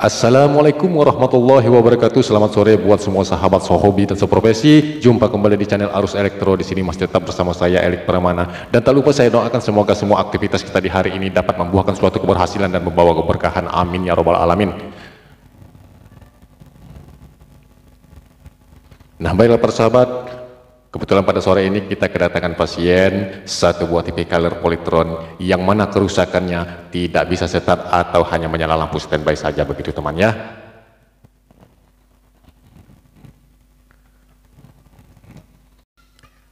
Assalamualaikum warahmatullahi wabarakatuh. Selamat sore buat semua sahabat sehobi dan seprofesi. Jumpa kembali di channel Arus Elektro. Di sini masih tetap bersama saya Elik Pramana. Dan tak lupa saya doakan semoga semua aktivitas kita di hari ini dapat membuahkan suatu keberhasilan dan membawa keberkahan. Amin ya robbal alamin. Nah, baiklah persahabat. Kebetulan pada sore ini kita kedatangan pasien satu buah TV color polytron yang mana kerusakannya tidak bisa start atau hanya menyala lampu standby saja, begitu teman ya.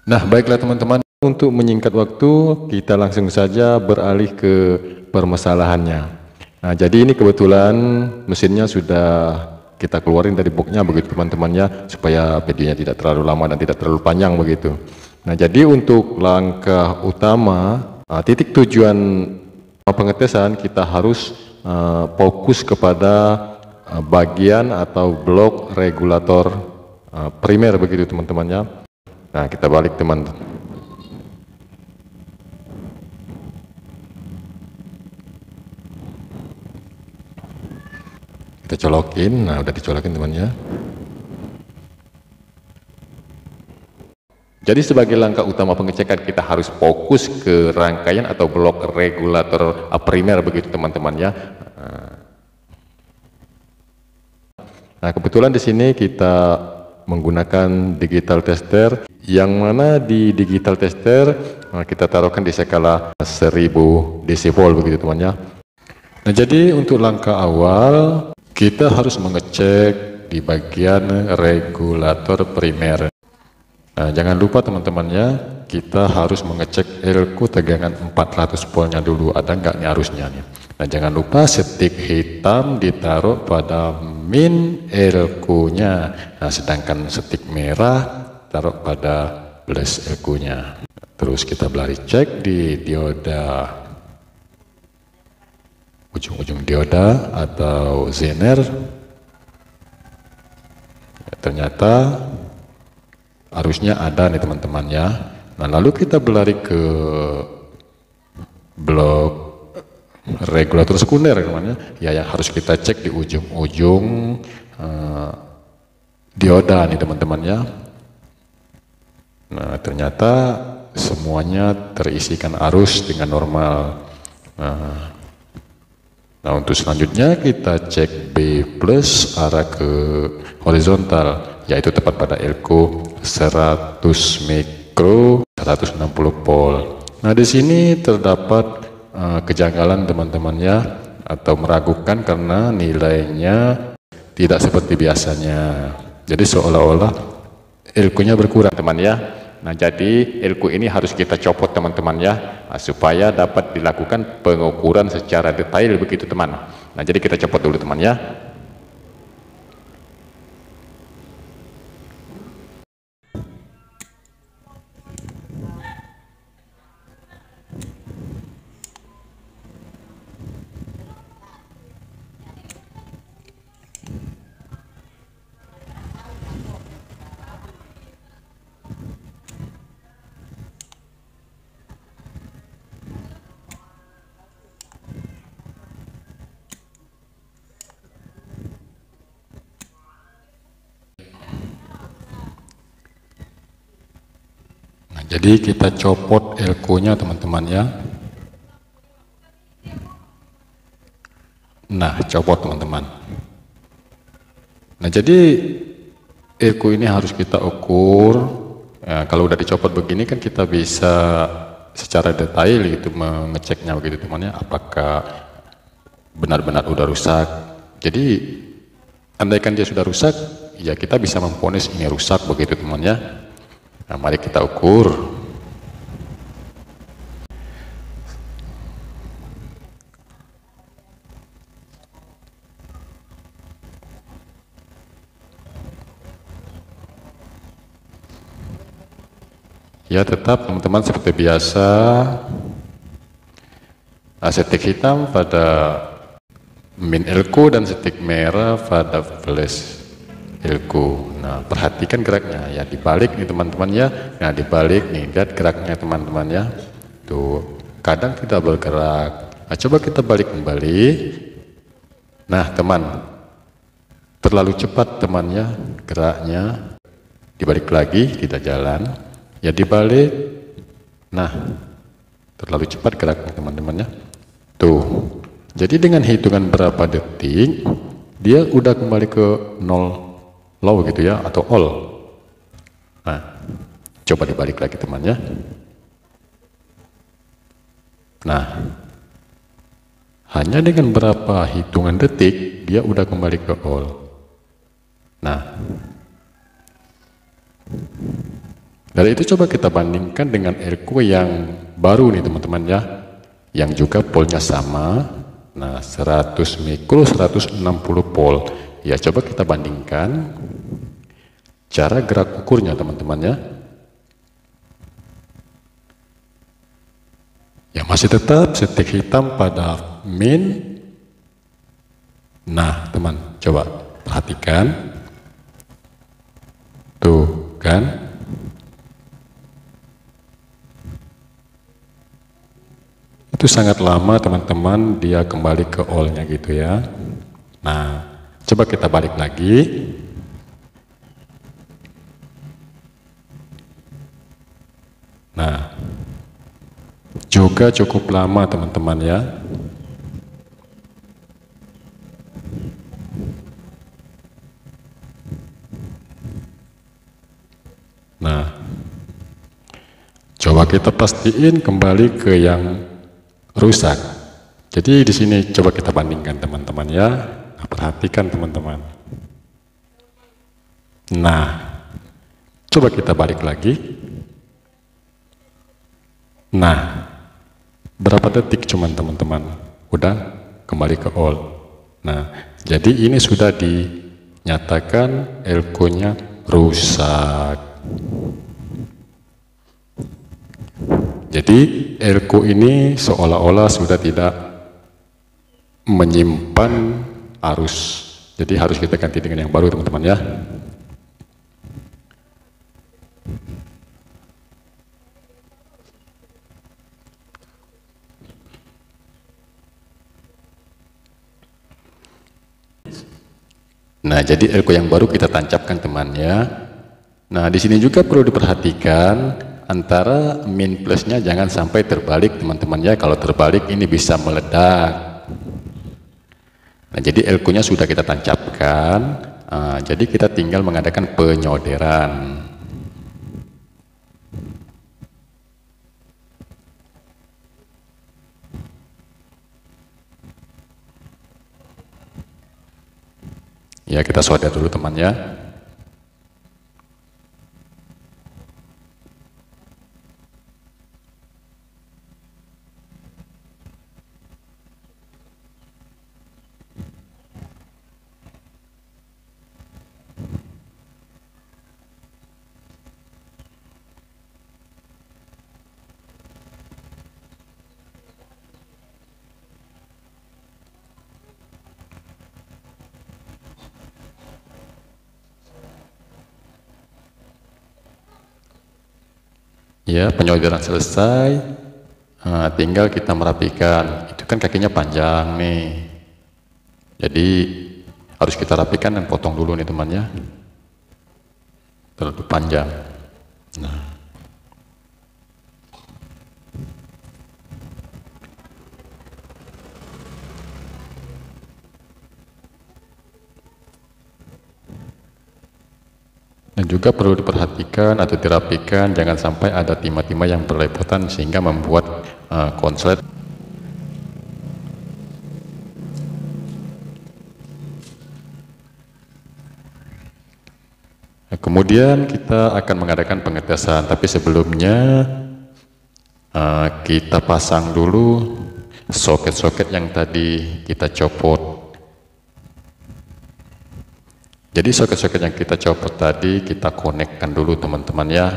Nah, baiklah teman-teman, untuk menyingkat waktu kita langsung saja beralih ke permasalahannya. Nah, jadi ini kebetulan mesinnya sudah kita keluarin dari boxnya begitu teman-temannya, supaya videonya tidak terlalu lama dan tidak terlalu panjang begitu. Nah, jadi untuk langkah utama, titik tujuan pengetesan kita harus fokus kepada bagian atau blok regulator primer begitu teman-temannya. Nah, kita balik teman-teman. Kita colokin. Nah, udah dicolokin temannya. Jadi sebagai langkah utama pengecekan kita harus fokus ke rangkaian atau blok regulator primer begitu teman-teman ya. Nah, kebetulan di sini kita menggunakan digital tester, yang mana di digital tester kita taruhkan di skala 1000 decibel begitu teman-teman. Nah, jadi untuk langkah awal kita harus mengecek di bagian regulator primer. Nah, jangan lupa teman-teman ya, kita harus mengecek elko tegangan 400 voltnya dulu, ada nggak nih arusnya nih. Nah, jangan lupa stick hitam ditaruh pada min elko-nya. Nah, sedangkan stick merah taruh pada plus elko-nya. Terus kita belari cek di dioda, ujung-ujung dioda atau zener. Ya, ternyata arusnya ada nih teman-teman ya. Nah, lalu kita berlari ke blok regulator sekunder teman-teman ya, yang harus kita cek di ujung-ujung dioda nih teman-teman ya. Nah, ternyata semuanya terisikan arus dengan normal. Nah, untuk selanjutnya kita cek B plus arah ke horizontal, yaitu tepat pada elko 100 mikro 160 volt. Nah, di sini terdapat kejanggalan teman-teman ya, atau meragukan karena nilainya tidak seperti biasanya. Jadi seolah-olah elko-nya berkurang teman ya. Nah, jadi elko ini harus kita copot teman-teman ya, supaya dapat dilakukan pengukuran secara detail begitu teman. Nah, jadi kita copot dulu teman ya. Jadi kita copot elko-nya teman-teman ya. Nah, copot teman-teman. Nah, jadi elko ini harus kita ukur. Ya, kalau udah dicopot begini kan kita bisa secara detail gitu mengeceknya begitu teman ya, apakah benar-benar udah rusak. Jadi andaikan dia sudah rusak, ya kita bisa memvonis ini rusak begitu teman ya. Nah, mari kita ukur. Ya, tetap teman-teman seperti biasa, stick hitam pada min elko dan stick merah pada flash elko. Nah, perhatikan geraknya ya, dibalik nih teman-teman ya. Nah, dibalik nih, lihat geraknya teman-teman ya. Tuh, kadang tidak bergerak. Nah, coba kita balik kembali. Nah, teman, terlalu cepat temannya geraknya, dibalik lagi kita jalan, ya dibalik. Nah, terlalu cepat geraknya teman-temannya. Tuh. Jadi dengan hitungan berapa detik dia udah kembali ke nol low gitu ya, atau all. Nah, coba dibalik lagi temannya. Nah, hanya dengan berapa hitungan detik dia udah kembali ke all. Nah, dari itu coba kita bandingkan dengan Elko yang baru nih teman-teman ya, yang juga polnya sama. Nah, 100 mikro 160 pol. Ya, coba kita bandingkan cara gerak ukurnya teman-teman ya. Ya, masih tetap setik hitam pada min. Nah, teman, coba perhatikan. Tuh, kan? Itu sangat lama teman-teman dia kembali ke all-nya gitu ya. Nah, coba kita balik lagi. Nah, juga cukup lama teman-teman ya. Nah, coba kita pastiin kembali ke yang rusak. Jadi di sini coba kita bandingkan teman-teman ya. Nah, perhatikan teman-teman. Nah, coba kita balik lagi. Nah, berapa detik cuman teman-teman udah kembali ke all. Nah, jadi ini sudah dinyatakan Elko-nya rusak. Jadi Elko ini seolah-olah sudah tidak menyimpan arus. Jadi harus kita ganti dengan yang baru teman-teman ya. Nah, jadi Elko yang baru kita tancapkan teman ya. Nah, di sini juga perlu diperhatikan antara min plusnya jangan sampai terbalik teman-teman ya. Kalau terbalik ini bisa meledak. Nah, jadi Elko-nya sudah kita tancapkan. Jadi kita tinggal mengadakan penyoderan. Ya, kita solder dulu teman ya. Ya, penyolderan selesai. Tinggal kita merapikan. Itu kan kakinya panjang nih. Jadi harus kita rapikan dan potong dulu nih teman ya. Terlalu panjang. Nah. Dan juga perlu diperhatikan atau dirapikan, jangan sampai ada timah-timah yang berlepotan sehingga membuat konslet. Nah, kemudian kita akan mengadakan pengetesan, tapi sebelumnya kita pasang dulu soket-soket yang tadi kita copot. Jadi soket-soket yang kita copot tadi kita konekkan dulu teman-teman ya.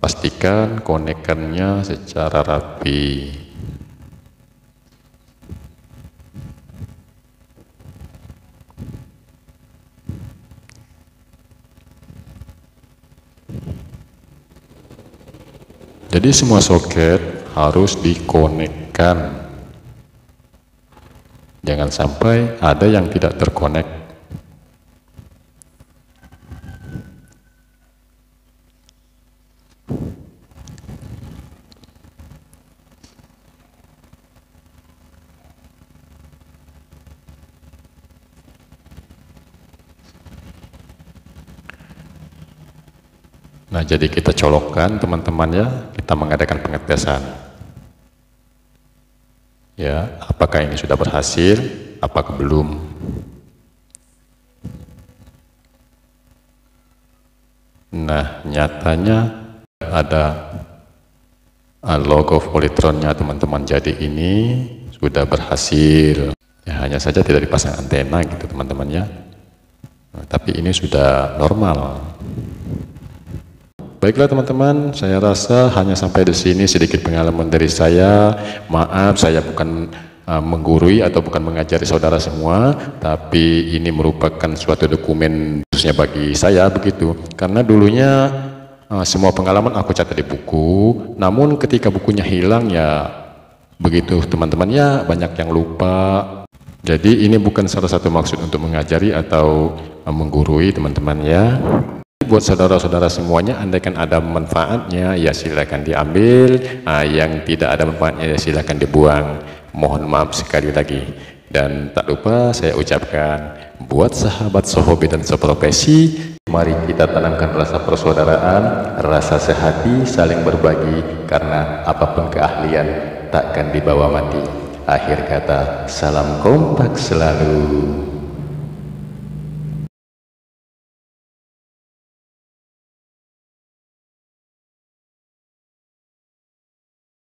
Pastikan konekannya secara rapi. Jadi semua soket harus dikonekkan. Jangan sampai ada yang tidak terkonek. Nah, jadi kita colokkan teman-teman ya, kita mengadakan pengetesan. Ya, apakah ini sudah berhasil, apakah belum? Nah, nyatanya ada logo Polytronnya teman-teman, jadi ini sudah berhasil. Ya, hanya saja tidak dipasang antena gitu teman-teman ya. Nah, tapi ini sudah normal. Baiklah teman-teman, saya rasa hanya sampai di sini sedikit pengalaman dari saya. Maaf, saya bukan menggurui atau bukan mengajari saudara semua, tapi ini merupakan suatu dokumen khususnya bagi saya begitu. Karena dulunya semua pengalaman aku catat di buku, namun ketika bukunya hilang ya begitu teman-teman ya, banyak yang lupa. Jadi ini bukan salah satu maksud untuk mengajari atau menggurui teman-teman ya. Buat saudara-saudara semuanya, andaikan ada manfaatnya ya silakan diambil, yang tidak ada manfaatnya ya silakan dibuang. Mohon maaf sekali lagi. Dan tak lupa saya ucapkan buat sahabat sehobi dan seprofesi, mari kita tanamkan rasa persaudaraan, rasa sehati, saling berbagi, karena apapun keahlian takkan dibawa mati. Akhir kata, salam kompak selalu.